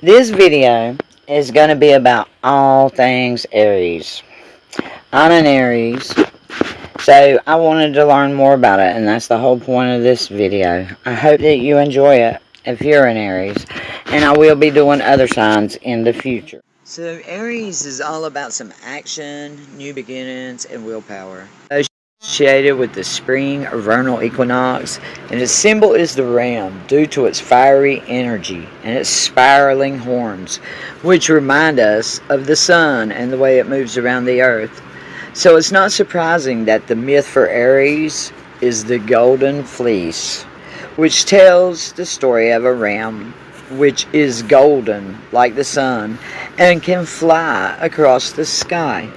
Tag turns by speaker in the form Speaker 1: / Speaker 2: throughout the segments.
Speaker 1: This video is going to be about all things Aries. I'm an Aries, so I wanted to learn more about it, and that's the whole point of this video. I hope that you enjoy it if you're an Aries, and I will be doing other signs in the future. So Aries is all about some action, new beginnings, and willpower. Associated with the spring or vernal equinox, and its symbol is the ram due to its fiery energy and its spiraling horns, which remind us of the sun and the way it moves around the earth. So it's not surprising that the myth for Aries is the golden fleece, which tells the story of a ram which is golden like the sun and can fly across the sky.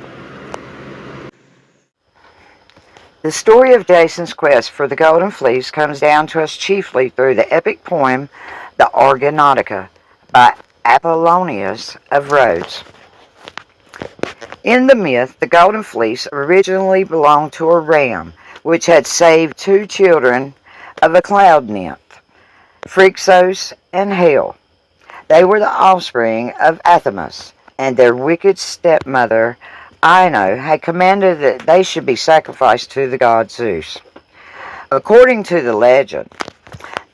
Speaker 1: The story of Jason's quest for the Golden Fleece comes down to us chiefly through the epic poem The Argonautica by Apollonius of Rhodes. In the myth, the Golden Fleece originally belonged to a ram, which had saved two children of a cloud nymph, Phrixus and Helle. They were the offspring of Athamas, and their wicked stepmother Ino had commanded that they should be sacrificed to the god Zeus. According to the legend,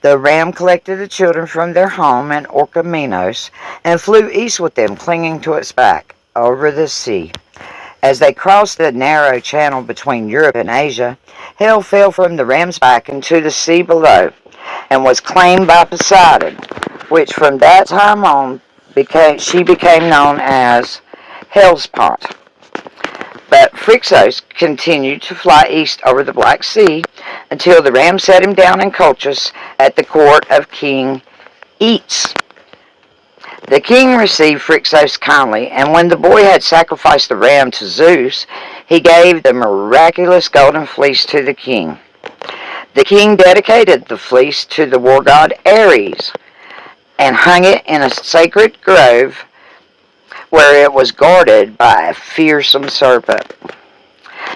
Speaker 1: the ram collected the children from their home in Orchomenos and flew east with them, clinging to its back, over the sea. As they crossed the narrow channel between Europe and Asia, Helle fell from the ram's back into the sea below and was claimed by Poseidon, which from that time on she became known as Hellespont. But Phrixus continued to fly east over the Black Sea until the ram set him down in Colchis at the court of King Aeetes. The king received Phrixus kindly, and when the boy had sacrificed the ram to Zeus, he gave the miraculous golden fleece to the king. The king dedicated the fleece to the war god Aries and hung it in a sacred grove where it was guarded by a fearsome serpent.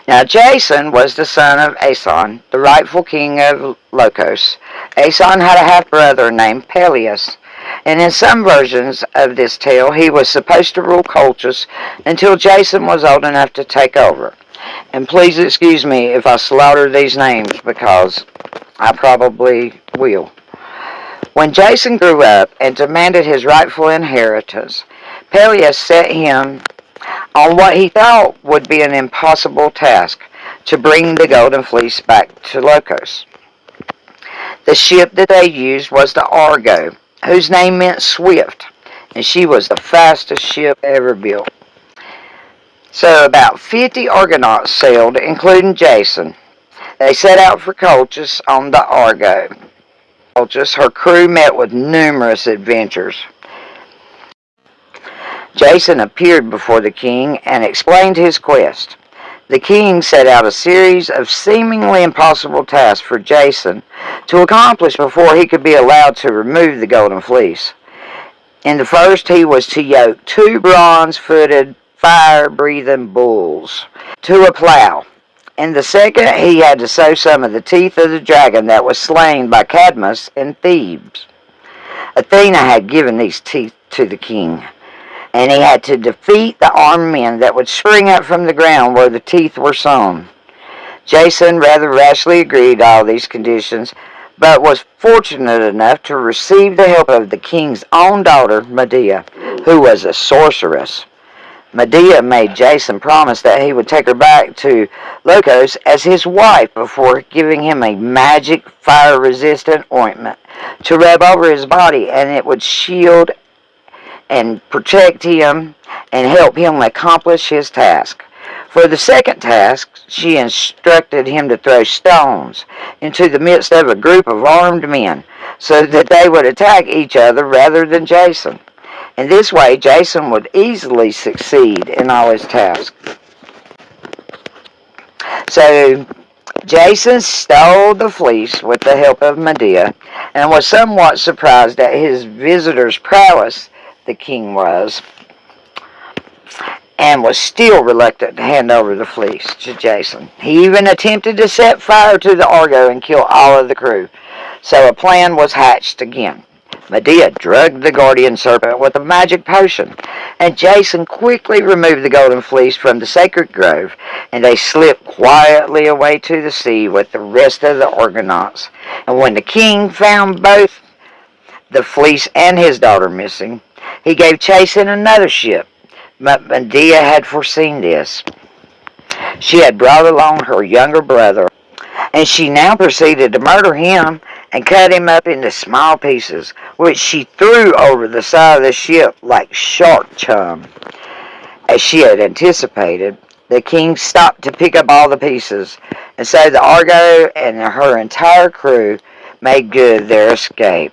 Speaker 1: Now Jason was the son of Aeson, the rightful king of Locos. Aeson had a half-brother named Peleus, and in some versions of this tale he was supposed to rule Colchis until Jason was old enough to take over. And please excuse me if I slaughter these names, because I probably will. When Jason grew up and demanded his rightful inheritance, Peleus set him on what he thought would be an impossible task: to bring the Golden Fleece back to Locos. The ship that they used was the Argo, whose name meant swift, and she was the fastest ship ever built. So about 50 Argonauts sailed, including Jason. They set out for Colchis on the Argo. Colchis, her crew met with numerous adventures. Jason appeared before the king and explained his quest. The king set out a series of seemingly impossible tasks for Jason to accomplish before he could be allowed to remove the Golden Fleece. In the first, he was to yoke two bronze-footed, fire-breathing bulls to a plow. In the second, he had to sew some of the teeth of the dragon that was slain by Cadmus in Thebes. Athena had given these teeth to the king, and he had to defeat the armed men that would spring up from the ground where the teeth were sewn. Jason rather rashly agreed to all these conditions, but was fortunate enough to receive the help of the king's own daughter, Medea, who was a sorceress. Medea made Jason promise that he would take her back to Locos as his wife before giving him a magic fire-resistant ointment to rub over his body, and it would shield and protect him and help him accomplish his task. For the second task, she instructed him to throw stones into the midst of a group of armed men so that they would attack each other rather than Jason. In this way, Jason would easily succeed in all his tasks. So Jason stole the fleece with the help of Medea and was somewhat surprised at his visitor's prowess, the king was, and was still reluctant to hand over the fleece to Jason. He even attempted to set fire to the Argo and kill all of the crew. So a plan was hatched again. Medea drugged the guardian serpent with a magic potion, and Jason quickly removed the golden fleece from the sacred grove, and they slipped quietly away to the sea with the rest of the Argonauts. And when the king found both the fleece and his daughter missing, he gave chase in another ship. But Medea had foreseen this. She had brought along her younger brother, and she now proceeded to murder him and cut him up into small pieces, which she threw over the side of the ship like shark chum. As she had anticipated, the king stopped to pick up all the pieces, and so the Argo and her entire crew made good their escape.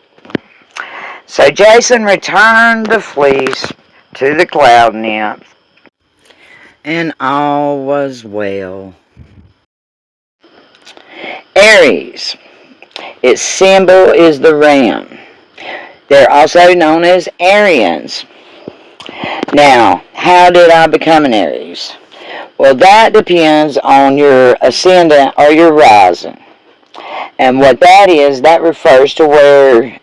Speaker 1: So Jason returned the fleece to the cloud nymph, and all was well. Aries. Its symbol is the ram. They're also known as Aryans. Now, how did I become an Aries? Well, that depends on your ascendant or your rising. And what that is, that refers to where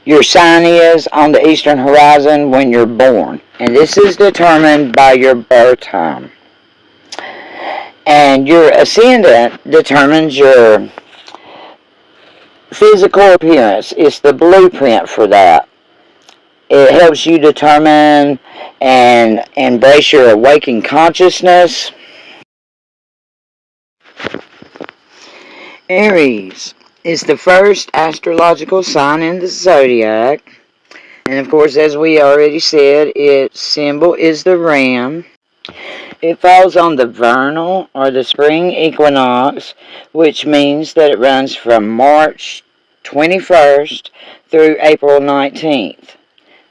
Speaker 1: your sign is on the eastern horizon when you're born. And this is determined by your birth time. And your ascendant determines your physical appearance. It's the blueprint for that. It helps you determine and embrace your awakened consciousness. Aries is the first astrological sign in the Zodiac. And of course, as we already said, its symbol is the ram. It falls on the vernal or the spring equinox, which means that it runs from March 21st through April 19th.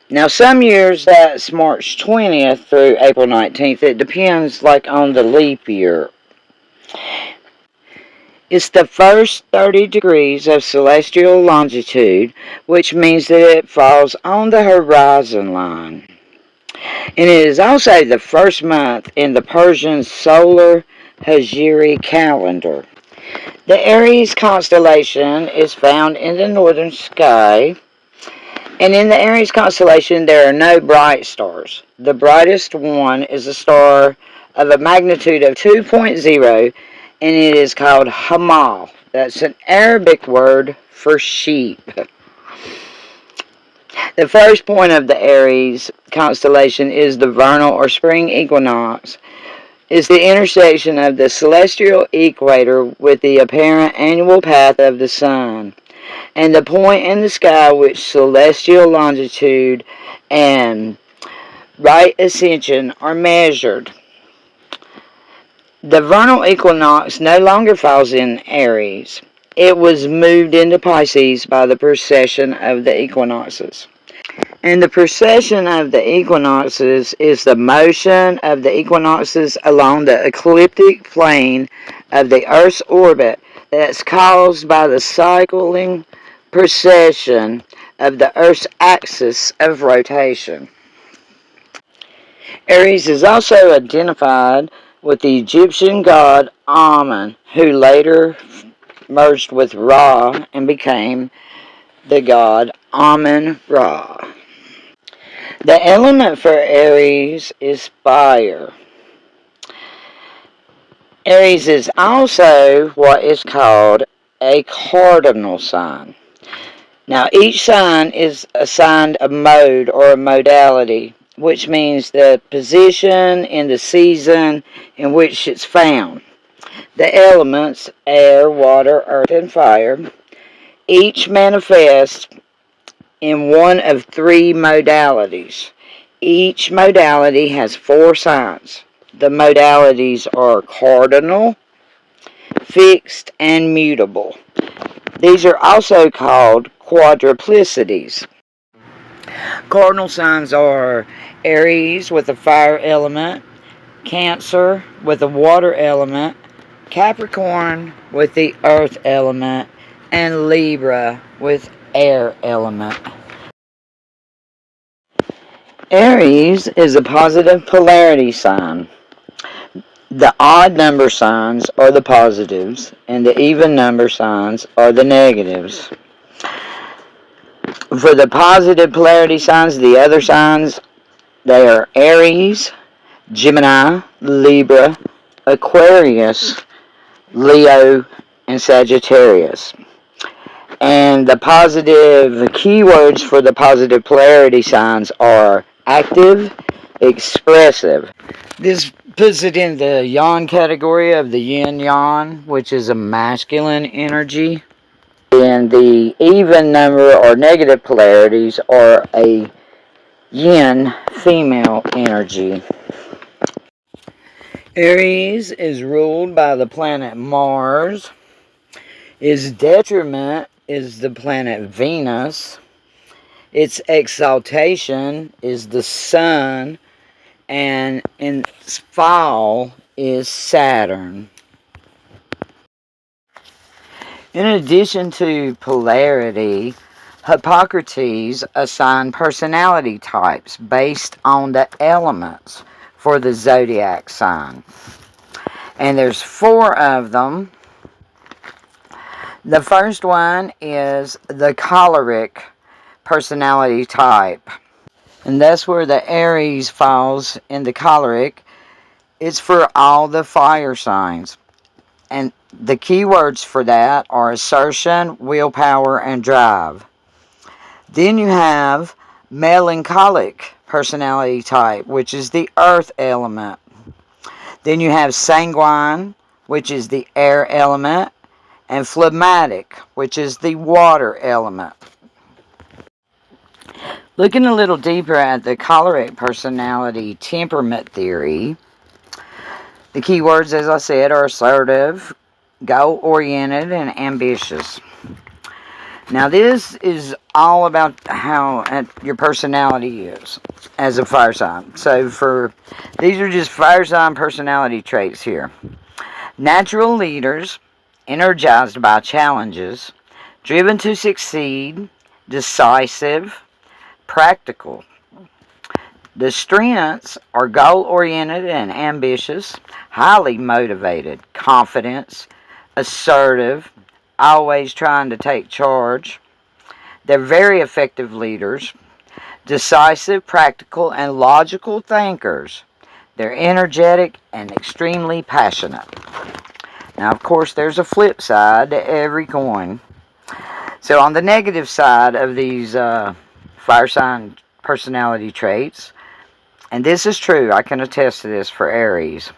Speaker 1: Now, some years that's March 20th through April 19th. It depends, like, on the leap year. It's the first 30 degrees of celestial longitude, which means that it falls on the horizon line. And it is also the first month in the Persian solar Hijri calendar. The Aries constellation is found in the northern sky. And in the Aries constellation, there are no bright stars. The brightest one is a star of a magnitude of 2.0, and it is called Hamal. That's an Arabic word for sheep. The first point of the Aries constellation is the vernal or spring equinox. It's the intersection of the celestial equator with the apparent annual path of the sun, and the point in the sky which celestial longitude and right ascension are measured. The vernal equinox no longer falls in Aries. It was moved into Pisces by the precession of the equinoxes. And the precession of the equinoxes is the motion of the equinoxes along the ecliptic plane of the Earth's orbit that's caused by the cycling precession of the Earth's axis of rotation. Aries is also identified with the Egyptian god Amun, who later merged with Ra and became the god Amun-Ra. The element for Aries is fire. Aries is also what is called a cardinal sign. Now, each sign is assigned a mode or a modality, which means the position in the season in which it's found. The elements, air, water, earth, and fire, each manifest in one of three modalities. Each modality has 4 signs. The modalities are cardinal, fixed, and mutable. These are also called quadruplicities. Cardinal signs are Aries with a fire element, Cancer with a water element, Capricorn with the earth element, and Libra with air element. Aries is a positive polarity sign. The odd number signs are the positives, and the even number signs are the negatives. For the positive polarity signs, the other signs, they are Aries, Gemini, Libra, Aquarius, Leo, and Sagittarius. And the keywords for the positive polarity signs are active, expressive. This puts it in the yang category of the yin yang, which is a masculine energy. And the even number or negative polarities are a yin female energy. Aries is ruled by the planet Mars. Its detriment is the planet Venus. Its exaltation is the Sun. And its fall is Saturn. In addition to polarity, Hippocrates assigned personality types based on the elements for the zodiac sign. And there's 4 of them. The first one is the choleric personality type. And that's where the Aries falls in the choleric. It's for all the fire signs. And the keywords for that are assertion, willpower, and drive. Then you have melancholic personality type, which is the earth element. Then you have sanguine, which is the air element, and phlegmatic, which is the water element. Looking a little deeper at the choleric personality temperament theory, the keywords, as I said, are assertive, goal-oriented, and ambitious. Now, this is all about how your personality is as a fire sign. So, these are just fire sign personality traits here. Natural leaders, energized by challenges, driven to succeed, decisive, practical. The strengths are goal-oriented and ambitious, highly motivated, confident, assertive, always trying to take charge. They're very effective leaders, decisive, practical, and logical thinkers. They're energetic and extremely passionate. Now, of course, there's a flip side to every coin. So on the negative side of these fire sign personality traits, and this is true, I can attest to this for Aries.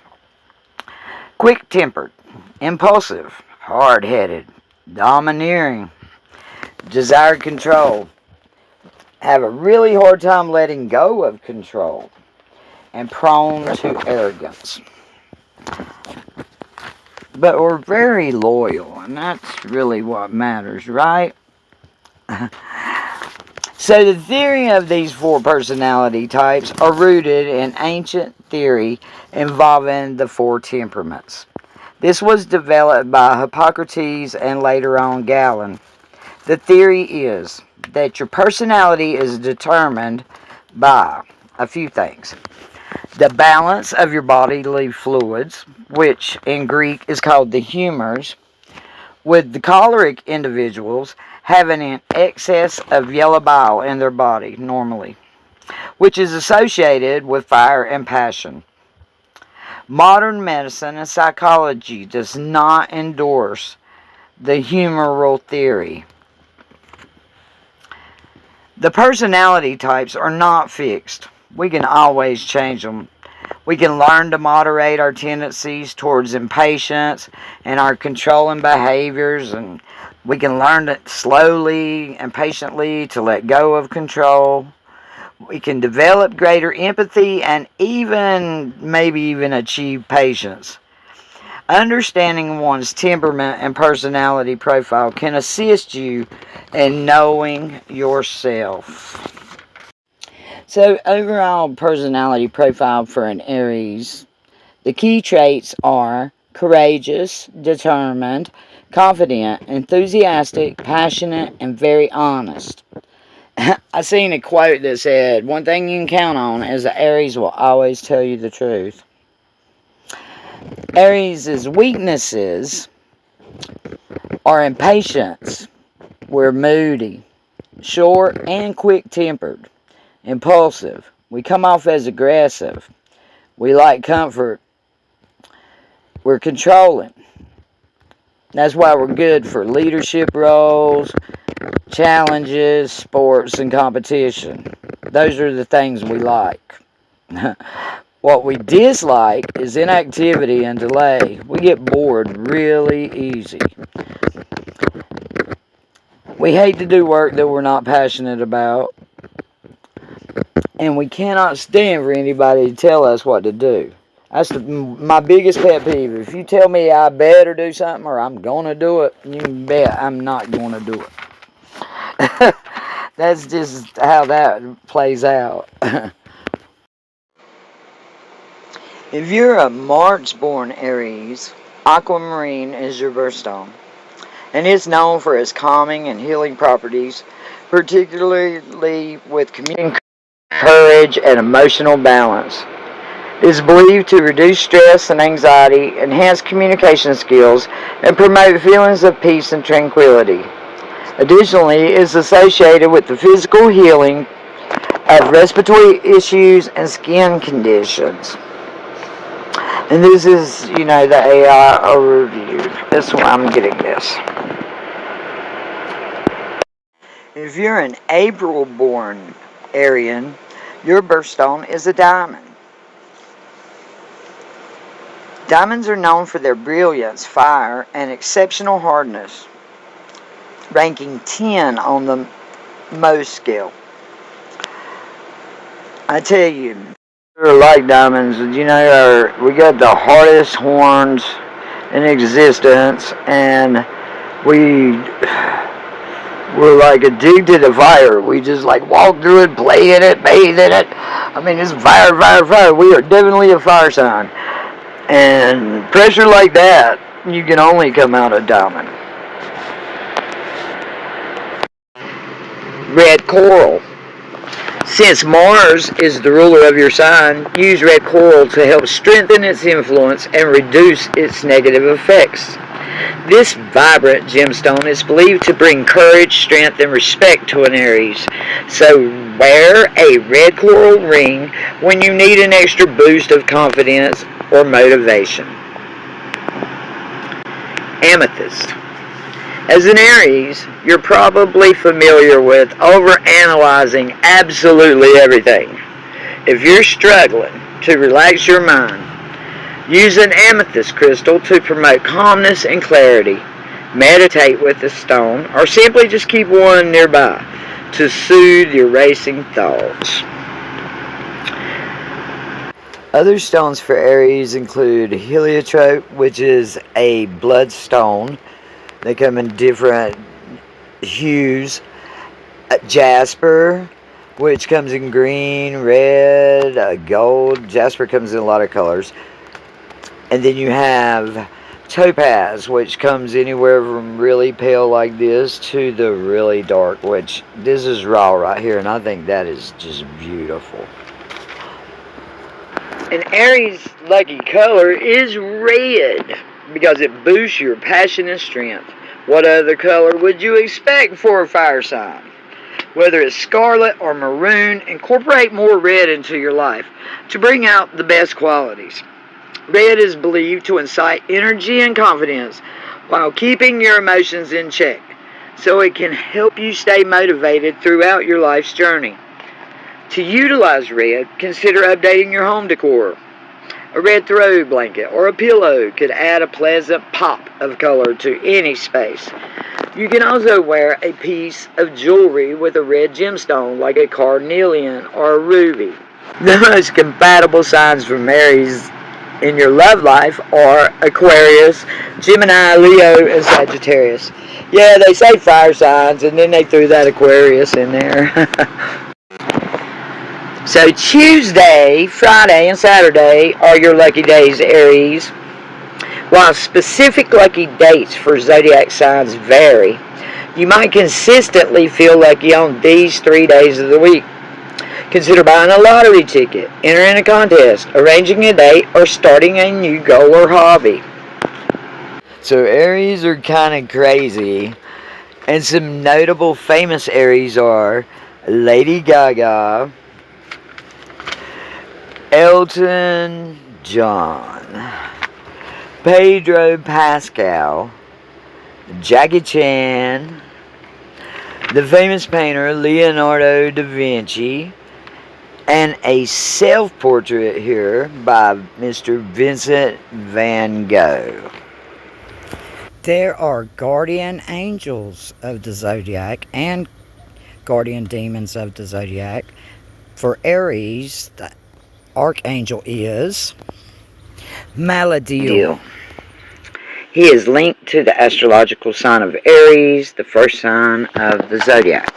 Speaker 1: Quick-tempered, impulsive, hard-headed, domineering, desire control, have a really hard time letting go of control, and prone to arrogance. But we're very loyal, and that's really what matters, right? So the theory of these 4 personality types are rooted in ancient theory involving the 4 temperaments. This was developed by Hippocrates and later on Galen. The theory is that your personality is determined by a few things. The balance of your bodily fluids, which in Greek is called the humors, with the choleric individuals having an excess of yellow bile in their body normally, which is associated with fire and passion. Modern medicine and psychology does not endorse the humoral theory. The personality types are not fixed. We can always change them. We can learn to moderate our tendencies towards impatience and our controlling behaviors, and we can learn to slowly and patiently to let go of control. We can develop greater empathy and maybe even achieve patience. Understanding one's temperament and personality profile can assist you in knowing yourself. So, overall personality profile for an Aries. The key traits are courageous, determined, confident, enthusiastic, passionate, and very honest. I seen a quote that said, "One thing you can count on is that Aries will always tell you the truth." Aries' weaknesses are impatience. We're moody.
Speaker 2: short and quick-tempered, impulsive. We come off as aggressive. We like comfort. We're controlling. That's why we're good for leadership roles, challenges, sports, and competition. Those are the things we like. What we dislike is inactivity and delay. We get bored really easy. We hate to do work that we're not passionate about, and we cannot stand for anybody to tell us what to do. That's my biggest pet peeve. If you tell me I better do something or I'm going to do it, you can bet I'm not going to do it. That's just how that plays out. If you're a March-born Aries, aquamarine is your birthstone, and it's known for its calming and healing properties, particularly with communication, courage, and emotional balance. It is believed to reduce stress and anxiety, enhance communication skills, and promote feelings of peace and tranquility. Additionally, it is associated with the physical healing of respiratory issues and skin conditions. And this is, the AI overview. That's why I'm getting this. If you're an April-born Arian, your birthstone is a diamond. Diamonds are known for their brilliance, fire, and exceptional hardness, ranking 10 on the Mohs scale. I tell you, we're like diamonds. We got the hardest horns in existence, and we're like addicted to fire. We just like walk through it, play in it, bathe in it. I mean, it's fire, fire, fire. We are definitely a fire sign. And pressure like that, you can only come out a diamond. Red coral. Since Mars is the ruler of your sign, use red coral to help strengthen its influence and reduce its negative effects. This vibrant gemstone is believed to bring courage, strength, and respect to an Aries. So wear a red coral ring when you need an extra boost of confidence or motivation. Amethyst. As an Aries, you're probably familiar with overanalyzing absolutely everything. If you're struggling to relax your mind, use an amethyst crystal to promote calmness and clarity. Meditate with the stone, or simply just keep one nearby to soothe your racing thoughts. Other stones for Aries include heliotrope, which is a bloodstone. They come in different hues. Jasper, which comes in green, red, gold. Jasper comes in a lot of colors. And then you have topaz, which comes anywhere from really pale like this to the really dark, which this is raw right here, and I think that is just beautiful. An Aries lucky color is red because it boosts your passion and strength. What other color would you expect for a fire sign? Whether it's scarlet or maroon, incorporate more red into your life to bring out the best qualities. Red is believed to incite energy and confidence while keeping your emotions in check, so it can help you stay motivated throughout your life's journey. To utilize red, consider updating your home decor. A red throw blanket or a pillow could add a pleasant pop of color to any space. You can also wear a piece of jewelry with a red gemstone like a carnelian or a ruby. The most compatible signs for Aries in your love life are Aquarius, Gemini, Leo, and Sagittarius. Yeah, they say fire signs, and then they threw that Aquarius in there. So Tuesday, Friday, and Saturday are your lucky days, Aries. While specific lucky dates for zodiac signs vary, you might consistently feel lucky on these 3 days of the week. Consider buying a lottery ticket, entering a contest, arranging a date, or starting a new goal or hobby. So Aries are kind of crazy, And some notable famous Aries are Lady Gaga, Elton John, Pedro Pascal, Jackie Chan, the famous painter Leonardo da Vinci, and a self-portrait here by Mr. Vincent van Gogh.
Speaker 1: There are guardian angels of the zodiac and guardian demons of the zodiac. For Aries, the archangel is Maladiel.
Speaker 2: Deal. He is linked to the astrological sign of Aries, the first sign of the zodiac.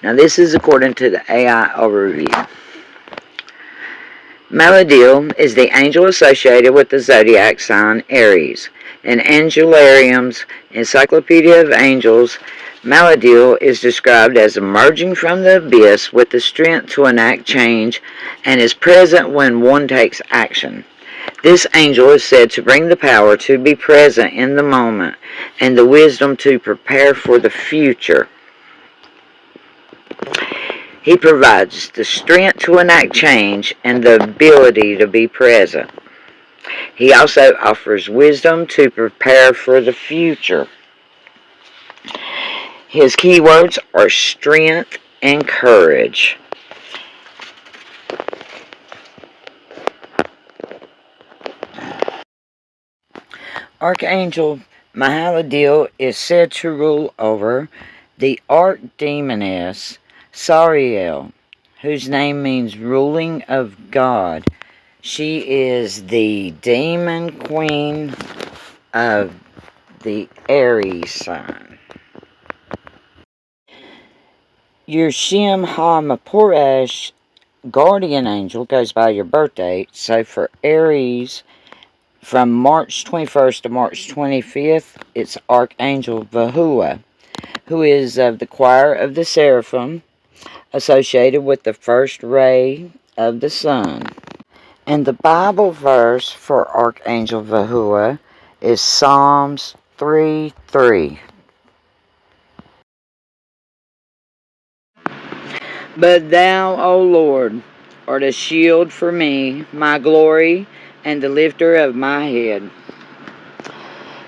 Speaker 2: Now, this is according to the AI overview. Maladiel is the angel associated with the zodiac sign Aries. In Angelarium's Encyclopedia of Angels, Maladiel is described as emerging from the abyss with the strength to enact change and is present when one takes action. This angel is said to bring the power to be present in the moment and the wisdom to prepare for the future. He provides the strength to enact change and the ability to be present. He also offers wisdom to prepare for the future. His keywords are strength and courage. Archangel Mahaladev is said to rule over the archdemoness Sariel, whose name means ruling of God. She is the demon queen of the Aries sign. Your Shem HaMaporesh guardian angel goes by your birth date. So for Aries, from March 21st to March 25th, it's Archangel Vahua, who is of the choir of the seraphim, associated with the first ray of the sun. And the Bible verse for Archangel Vahua is Psalms 3:3. But thou, O Lord, art a shield for me, my glory, and the lifter of my head.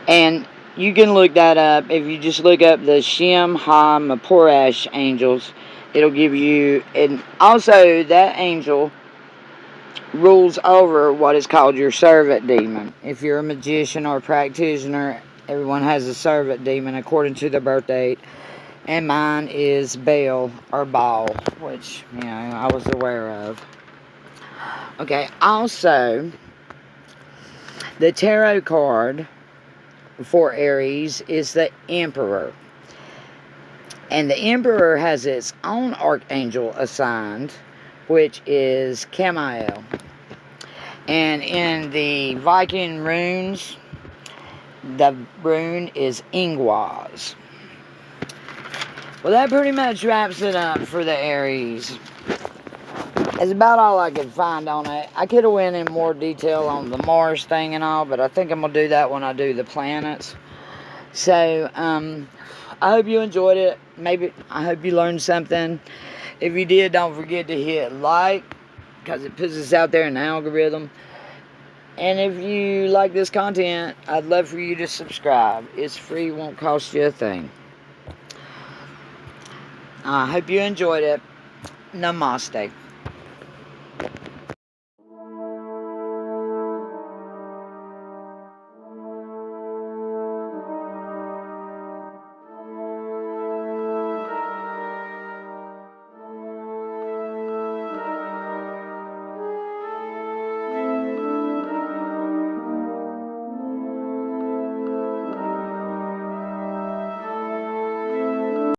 Speaker 2: And you can look that up. If you just look up the Shem HaMaporesh angels, it'll give you. And also, that angel rules over what is called your servant demon. If you're a magician or a practitioner, everyone has a servant demon according to their birth date. And mine is Baal or Baal, which, I was aware of. Okay, also, the tarot card for Aries is the Emperor. And the Emperor has its own archangel assigned, which is Camael. And in the Viking runes, the rune is Ingwaz. Well, that pretty much wraps it up for the Aries. That's about all I could find on it. I could have went in more detail on the Mars thing and all, but I think I'm going to do that when I do the planets. So, I hope you enjoyed it. Maybe, I hope you learned something. If you did, don't forget to hit like, because it puts us out there in the algorithm. And if you like this content, I'd love for you to subscribe. It's free, won't cost you a thing. I hope you enjoyed it. Namaste.